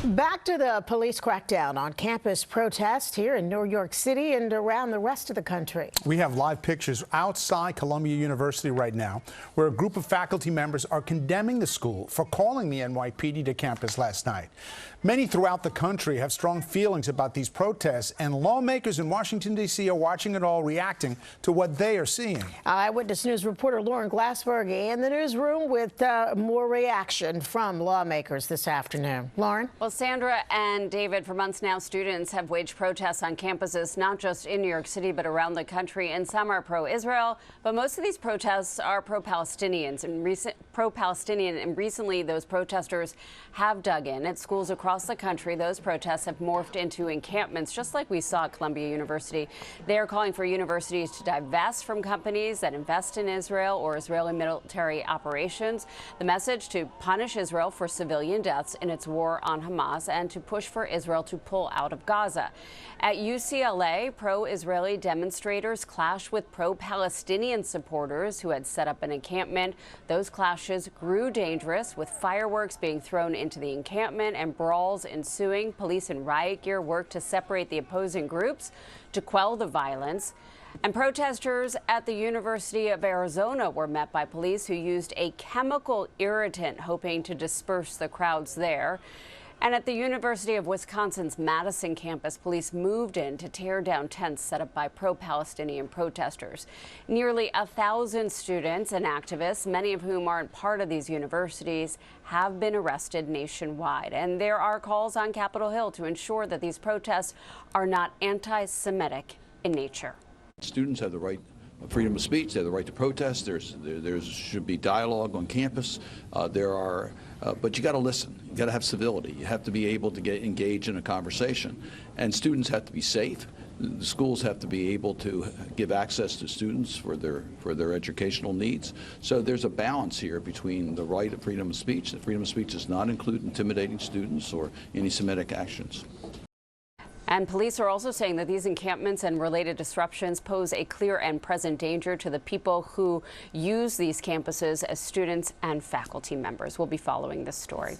Back to the police crackdown on campus protests here in New York City and around the rest of the country. We have live pictures outside Columbia University right now, where a group of faculty members are condemning the school for calling the NYPD to campus last night. Many throughout the country have strong feelings about these protests, and lawmakers in Washington, D.C. are watching it all, reacting to what they are seeing. Eyewitness News reporter Lauren Glassberg in the newsroom with more reaction from lawmakers this afternoon. Lauren? Well, Sandra and David, for months now, students have waged protests on campuses, not just in New York City, but around the country. And some are pro-Israel, but most of these protests are pro-Palestinian. And recently, those protesters have dug in at schools across the country. Those protests have morphed into encampments, just like we saw at Columbia University. They are calling for universities to divest from companies that invest in Israel or Israeli military operations. The message: to punish Israel for civilian deaths in its war on Hamas, and to push for Israel to pull out of Gaza. At UCLA, pro-Israeli demonstrators clashed with pro-Palestinian supporters who had set up an encampment. Those clashes grew dangerous, with fireworks being thrown into the encampment and brawls ensuing. Police in riot gear worked to separate the opposing groups to quell the violence. And protesters at the University of Arizona were met by police who used a chemical irritant, hoping to disperse the crowds there. And at the University of Wisconsin's Madison campus, police moved in to tear down tents set up by pro-Palestinian protesters. Nearly 1,000 students and activists, many of whom aren't part of these universities, have been arrested nationwide. And there are calls on Capitol Hill to ensure that these protests are not anti-Semitic in nature. Students have the right of freedom of speech. They have the right to protest. There should be dialogue on campus. But you got to listen. You got to have civility. You have to be able to engage in a conversation. And students have to be safe. The schools have to be able to give access to students for their educational needs. So there's a balance here between the right of freedom of speech. The freedom of speech does not include intimidating students or anti-Semitic actions. And police are also saying that these encampments and related disruptions pose a clear and present danger to the people who use these campuses as students and faculty members. We'll be following this story.